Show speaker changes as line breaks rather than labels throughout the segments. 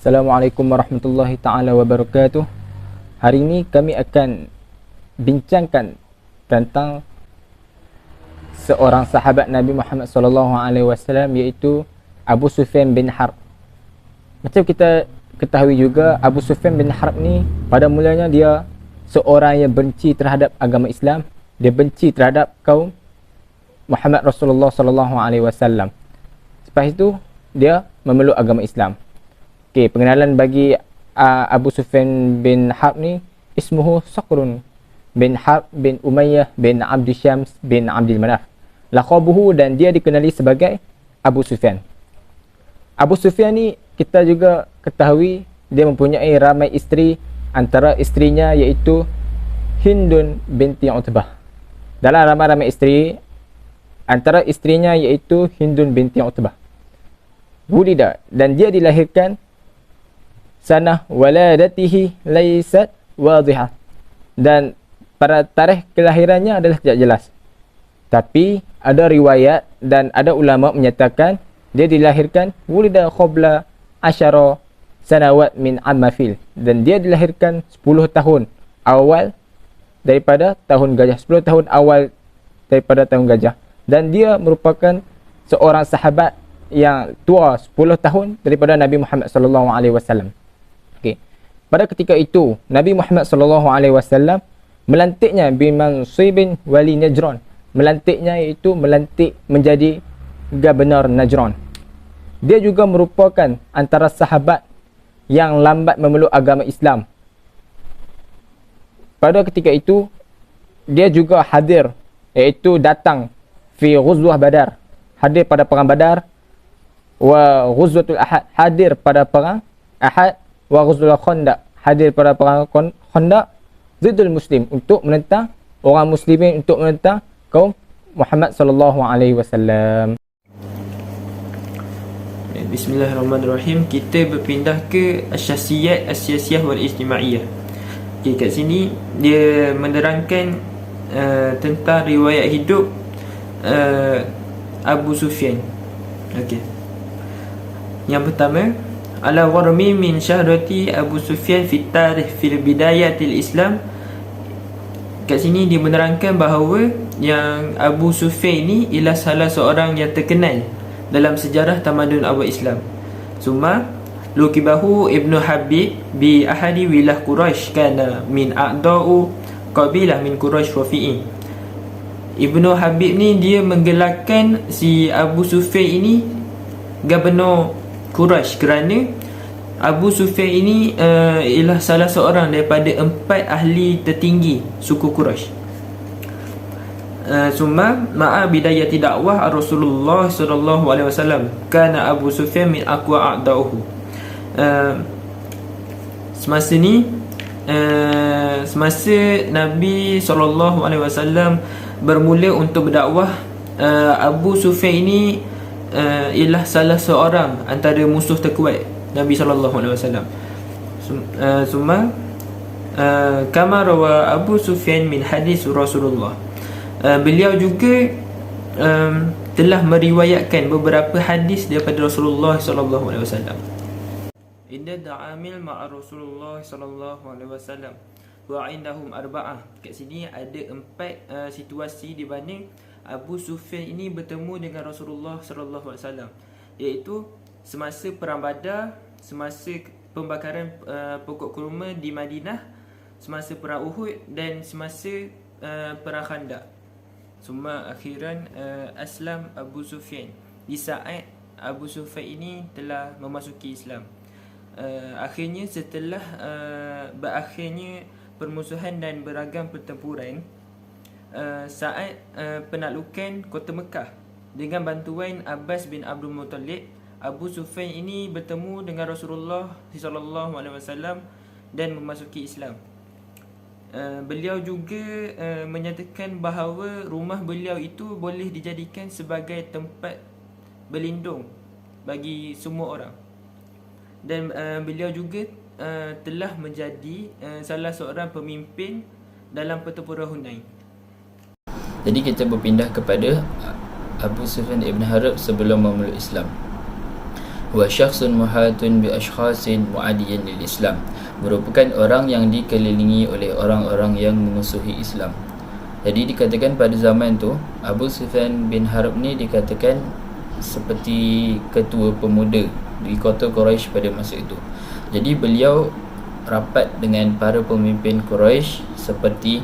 Assalamualaikum warahmatullahi taala wabarakatuh. Hari ini kami akan bincangkan tentang seorang sahabat Nabi Muhammad sallallahu alaihi wasallam, iaitu Abu Sufyan bin Harb. Macam kita ketahui juga, Abu Sufyan bin Harb ni pada mulanya dia seorang yang benci terhadap agama Islam. Dia benci terhadap kaum Muhammad Rasulullah sallallahu alaihi wasallam. Lepas itu dia memeluk agama Islam. Okey, pengenalan bagi Abu Sufyan bin Harb ni, ismuhu Saqrun bin Harb bin Umayyah bin Abdi Syams bin Abdul Manaf. Laqabuhu, dan dia dikenali sebagai Abu Sufyan. Abu Sufyan ni kita juga ketahui dia mempunyai ramai isteri. Antara isterinya iaitu Hindun binti Utbah. Dalam ramai-ramai isteri, antara isterinya iaitu Hindun binti Utbah. Wulida, dan dia dilahirkan sanah waladatihi laysat wadihah, dan pada tarikh kelahirannya adalah tidak jelas. Tapi ada riwayat dan ada ulama menyatakan dia dilahirkan wulida qabla asyara sanawat min ammafil, dan dia dilahirkan 10 tahun awal daripada tahun gajah, 10 tahun awal daripada tahun gajah, dan dia merupakan seorang sahabat yang tua 10 tahun daripada Nabi Muhammad sallallahu alaihi wasallam. Okey. Pada ketika itu Nabi Muhammad sallallahu alaihi wasallam melantiknya bimansibin wali Najran. Melantiknya iaitu melantik menjadi gubernur Najran. Dia juga merupakan antara sahabat yang lambat memeluk agama Islam. Pada ketika itu dia juga hadir, iaitu datang fi ghuzwah Badar, hadir pada perang Badar, wa ghuzwatul Ahad, hadir pada perang Ahad, wa ghuzwul Khandaq, hadir pada perang Khandaq, ziddul muslim, untuk menentang orang muslimin, untuk menentang kaum Muhammad sallallahu alaihi wasallam.
Bismillahirrahmanirrahim. Kita berpindah ke asy-syiasiyah wal ijtimaiyah. Okey, kat sini dia menerangkan tentang riwayat hidup Abu Sufyan. Okey. Yang pertama, ala warmi min syahrati Abu Sufyan fi tarikh fil bidayatil Islam. Kat sini dia menerangkan bahawa yang Abu Sufyan ini ialah salah seorang yang terkenal dalam sejarah tamadun awal Islam. Summa lukibahu Ibnu Habib bi ahadi wilah Quraisy kana min a'da'u qabilah min Quraisy Wafi'i. Ibnu Habib ni dia menggelarkan si Abu Sufyan ini gubernur Quraisy kerana Abu Sufyan ini ialah salah seorang daripada 4 ahli tertinggi suku Quraisy. Summa ma'a bidayati dakwah Rasulullah sallallahu alaihi wasallam kana Abu Sufyan min aqwa a'da'uhu. Semasa ni semasa Nabi sallallahu alaihi wasallam bermula untuk berdakwah, Abu Sufyan ini ialah salah seorang antara musuh terkuat Nabi sallallahu alaihi wasallam. Summa kama rawa Abu Sufyan min hadis Rasulullah. Beliau juga telah meriwayatkan beberapa hadis daripada Rasulullah sallallahu alaihi wasallam. Inda da'amil ma'a Rasulullah sallallahu alaihi wasallam wa indahum arba'ah. Kat sini ada 4 situasi di mana Abu Sufyan ini bertemu dengan Rasulullah sallallahu alaihi wasallam, iaitu semasa perang Badar, semasa pembakaran pokok kurma di Madinah, semasa perang Uhud, dan semasa perang Khandaq. Semua akhiran Aslam Abu Sufyan, di saat Abu Sufyan ini telah memasuki Islam. Akhirnya setelah berakhirnya permusuhan dan beragam pertempuran, saat penaklukan kota Mekah dengan bantuan Abbas bin Abdul Muttalib, Abu Sufyan ini bertemu dengan Rasulullah sallallahu alaihi wasallam dan memasuki Islam. Beliau juga menyatakan bahawa rumah beliau itu boleh dijadikan sebagai tempat berlindung bagi semua orang. Dan beliau juga telah menjadi salah seorang pemimpin dalam pertempuran Hunain.
Jadi kita berpindah kepada Abu Sufyan ibn Harb sebelum memeluk Islam. wa syakhsun muhatun bi ashkhasin mu'adiyin lil Islam, merupakan orang yang dikelilingi oleh orang-orang yang memusuhi Islam. Jadi dikatakan pada zaman tu Abu Sufyan bin Harb ni dikatakan seperti ketua pemuda di kota Quraisy pada masa itu. Jadi beliau rapat dengan para pemimpin Quraisy seperti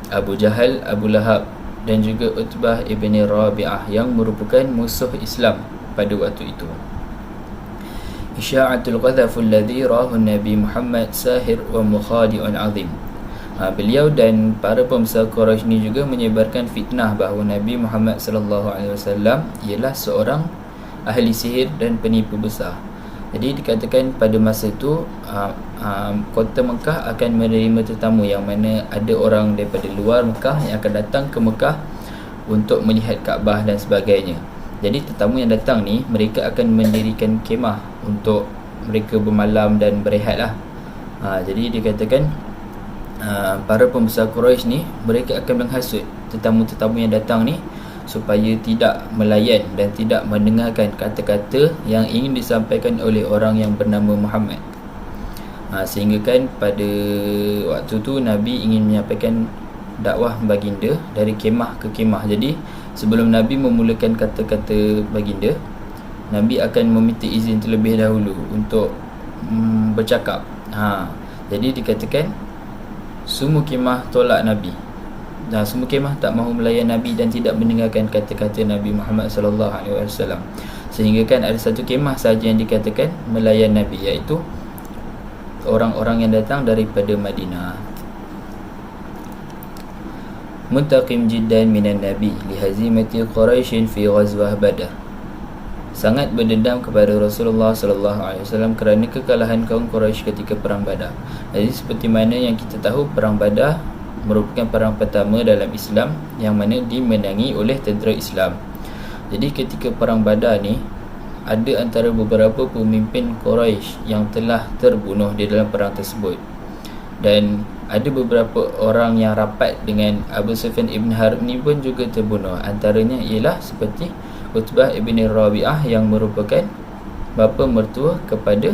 Abu Jahal, Abu Lahab dan juga Utbah ibn Rabi'ah yang merupakan musuh Islam pada waktu itu. Isya'atul qadhafu alladhi rahu Nabi Muhammad sahir wa mukhadi'un azim. Beliau dan para pembesar Quraisy ni juga menyebarkan fitnah bahawa Nabi Muhammad sallallahu alaihi wasallam ialah seorang ahli sihir dan penipu besar. Jadi dikatakan pada masa itu kota Mekah akan menerima tetamu, yang mana ada orang daripada luar Mekah yang akan datang ke Mekah untuk melihat Kaabah dan sebagainya. Jadi tetamu yang datang ni, mereka akan mendirikan kemah untuk mereka bermalam dan berehat lah. Jadi dikatakan para pembesar Quraisy ni, mereka akan menghasut tetamu-tetamu yang datang ni supaya tidak melayan dan tidak mendengarkan kata-kata yang ingin disampaikan oleh orang yang bernama Muhammad. Sehingga kan pada waktu tu Nabi ingin menyampaikan dakwah baginda dari kemah ke kemah. Jadi sebelum Nabi memulakan kata-kata baginda, Nabi akan meminta izin terlebih dahulu untuk bercakap. Jadi dikatakan semua kemah tolak Nabi. Semua kemah tak mahu melayan Nabi dan tidak mendengarkan kata-kata Nabi Muhammad sallallahu alaihi wasallam. Sehingga kan ada satu kemah saja yang dikatakan melayan Nabi, iaitu orang-orang yang datang daripada Madinah. Muntaqim jiddan minan Nabi lihazimati Quraisy fi ghazwah Badar. Sangat berdendam kepada Rasulullah sallallahu alaihi wasallam kerana kekalahan kaum Quraisy ketika perang Badar. Jadi seperti mana yang kita tahu, perang Badar merupakan perang pertama dalam Islam yang mana dimenangi oleh tentera Islam. Jadi ketika perang Badar ni, ada antara beberapa pemimpin Quraisy yang telah terbunuh di dalam perang tersebut, dan ada beberapa orang yang rapat dengan Abu Sufyan ibn Harb ni pun juga terbunuh. Antaranya ialah seperti Utbah ibn Rabi'ah yang merupakan bapa mertua kepada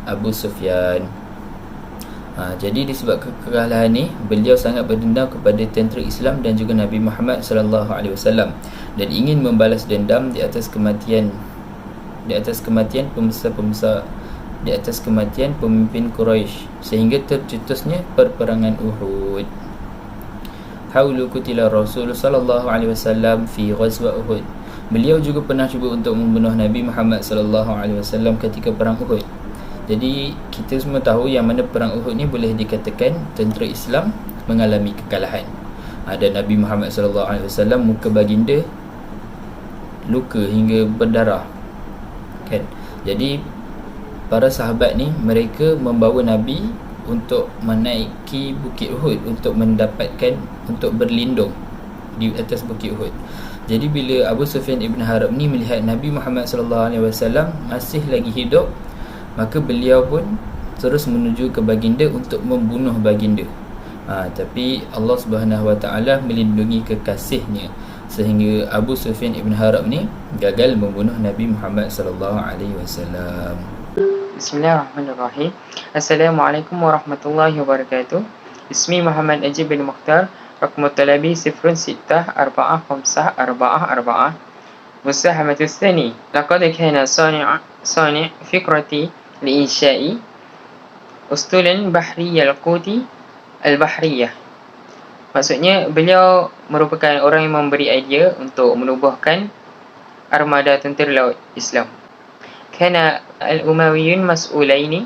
Abu Sufyan. Jadi disebabkan kekalahan ni, beliau sangat berdendam kepada tentera Islam dan juga Nabi Muhammad sallallahu alaihi wasallam, dan ingin membalas dendam di atas kematian pemimpin Quraisy, sehingga tercetusnya perperangan Uhud. Haulu kutila Rasul sallallahu alaihi wasallam fi ghazwa Uhud. Beliau juga pernah cuba untuk membunuh Nabi Muhammad sallallahu alaihi wasallam ketika perang Uhud. Jadi kita semua tahu yang mana perang Uhud ni boleh dikatakan tentera Islam mengalami kekalahan. Dan Nabi Muhammad sallallahu alaihi wasallam, muka baginda luka hingga berdarah. Kan? Jadi para sahabat ni, mereka membawa Nabi untuk menaiki Bukit Uhud untuk berlindung di atas Bukit Uhud. Jadi bila Abu Sufyan ibn Harb ni melihat Nabi Muhammad sallallahu alaihi wasallam masih lagi hidup, maka beliau pun terus menuju ke baginda untuk membunuh baginda. Tapi Allah Subhanahu Wa Taala melindungi kekasihnya, sehingga Abu Sufyan ibn Harb ni gagal membunuh Nabi Muhammad sallallahu alaihi wasallam.
Bismillahirrahmanirrahim. Assalamualaikum warahmatullahi wabarakatuh. Ismi Muhammad Najib bin Mukhtar. Rakmu talabi 06455444. مساهمة الثاني. لقد كان صانع فكرتي لإنشاء أسطول بحرية القوت البحرية. Maksudnya beliau merupakan orang yang memberi idea untuk menubuhkan armada tentera laut Islam. Kana al-Umayyun mas'ulaini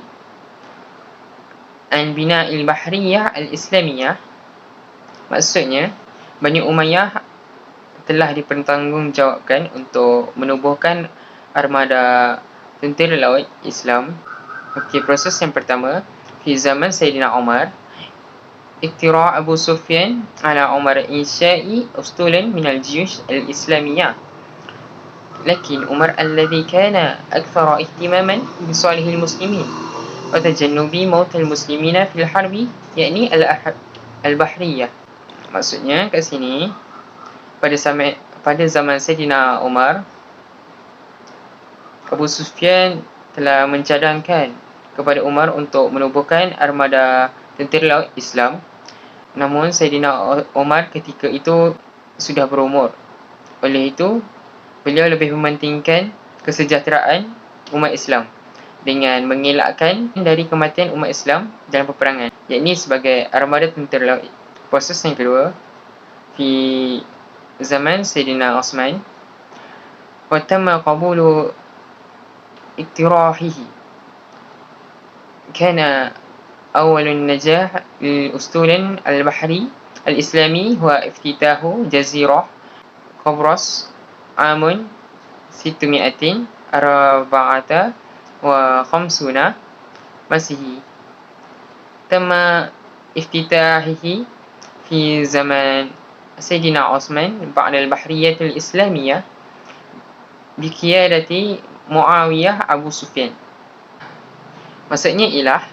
an bina'il bahriyah al-Islamiyah. Maksudnya Bani Umayyah telah dipertanggungjawabkan untuk menubuhkan armada tentera laut Islam. Okey, proses yang pertama, di zaman Sayyidina Umar, iktira' Abu Sufyan ala Umar insya'i ustulan min al-jiyush al-islamiyah. Lakin Umar alladhi kana akthara ihtimaman bisalih al-muslimin wa tajannubi maut al-muslimina fil harbi, yakni al-bahriyah. Maksudnya kat sini, pada zaman Sayyidina Umar, Abu Sufyan telah mencadangkan kepada Umar untuk menubuhkan armada tentera laut Islam. Namun Saidina Umar ketika itu sudah berumur. Oleh itu, beliau lebih mementingkan kesejahteraan umat Islam dengan mengelakkan dari kematian umat Islam dalam peperangan, yakni sebagai armada tentera laut. Proses yang kedua, di zaman Saidina Osman, وتم قبول اقتراحه. كان أول النجاح للأسطول البحري الإسلامي هو افتتاح جزيرة قبرص عام 654 مسيحي. تم افتتاحه في زمان سيدنا عثمان بعد البحرية الإسلامية بقيادة معاوية Abu Sufyan. Maksudnya ialah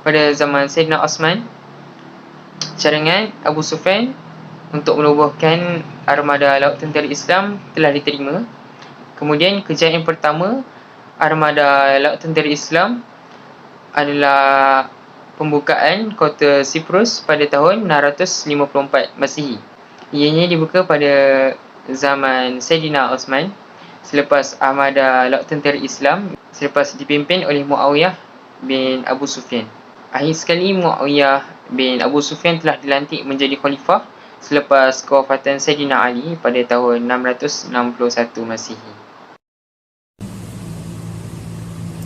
pada zaman Sayyidina Osman, cadangan Abu Sufyan untuk menubuhkan armada laut tentera Islam telah diterima. Kemudian kejayaan pertama armada laut tentera Islam adalah pembukaan kota Cyprus pada tahun 654 Masihi. Ianya dibuka pada zaman Sayyidina Osman selepas armada laut tentera Islam selepas dipimpin oleh Muawiyah bin Abu Sufyan. Akhir sekali Muawiyah bin Abu Sufyan telah dilantik menjadi khalifah selepas kewafatan Sayyidina Ali pada tahun 661 Masihi.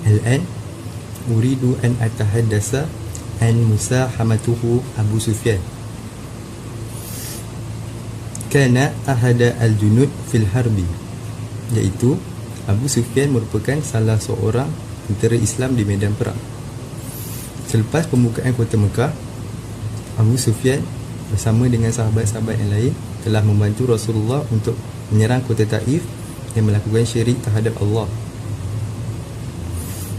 الآن أريد أن أتحدث عن مساهمته أبو سفيان. كان أحد الجنود في الحرب، iaitu Abu Sufyan merupakan salah seorang tentera Islam di medan perang. Selepas pembukaan kota Mekah, Abu Sufyan bersama dengan sahabat-sahabat yang lain telah membantu Rasulullah untuk menyerang kota Taif yang melakukan syirik terhadap Allah.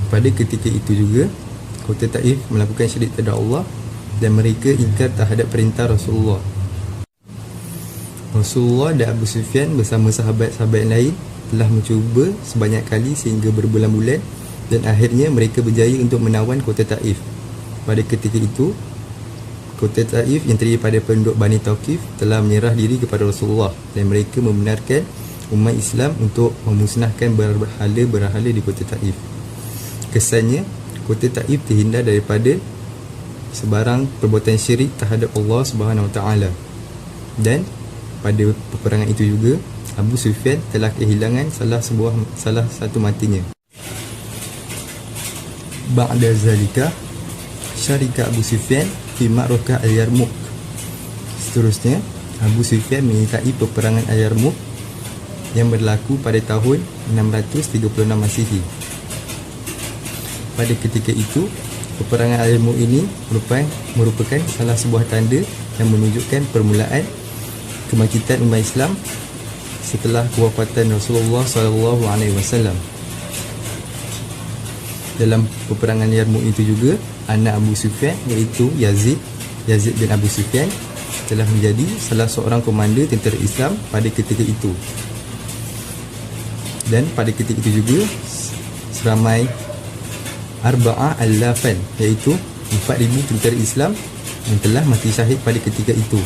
Pada ketika itu juga, kota Taif melakukan syirik terhadap Allah dan mereka ingkar terhadap perintah Rasulullah. Rasulullah dan Abu Sufyan bersama sahabat-sahabat yang lain telah mencuba sebanyak kali sehingga berbulan-bulan dan akhirnya mereka berjaya untuk menawan kota Taif. Pada ketika itu, kota Taif yang terdiri pada penduduk Bani Thaqif telah menyerah diri kepada Rasulullah dan mereka membenarkan umat Islam untuk memusnahkan berhala-berhala di kota Taif. Kesannya, kota Taif terhindar daripada sebarang perbuatan syirik terhadap Allah Subhanahu Wa Taala. Dan pada peperangan itu juga, Abu Sufyan telah kehilangan salah satu matinya. Ba'da zalika syarika Abu Sufyan fi ma'rakah al-Yarmouk. Seterusnya, Abu Sufyan menyertai peperangan al-Yarmouk yang berlaku pada tahun 636 Masihi. Pada ketika itu, peperangan al-Yarmouk ini merupakan salah sebuah tanda yang menunjukkan permulaan kebangkitan umat Islam setelah kewafatan Rasulullah SAW. Dalam peperangan Yarmouk itu juga, anak Abu Sufyan iaitu Yazid bin Abu Sufyan telah menjadi salah seorang komander tentera Islam pada ketika itu. Dan pada ketika itu juga, seramai Arba'ah al-Lafan, iaitu 4,000 tentera Islam yang telah mati syahid pada ketika itu.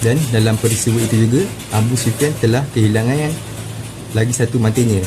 Dan dalam peristiwa itu juga, Abu Sufyan telah kehilangan lagi satu matinya,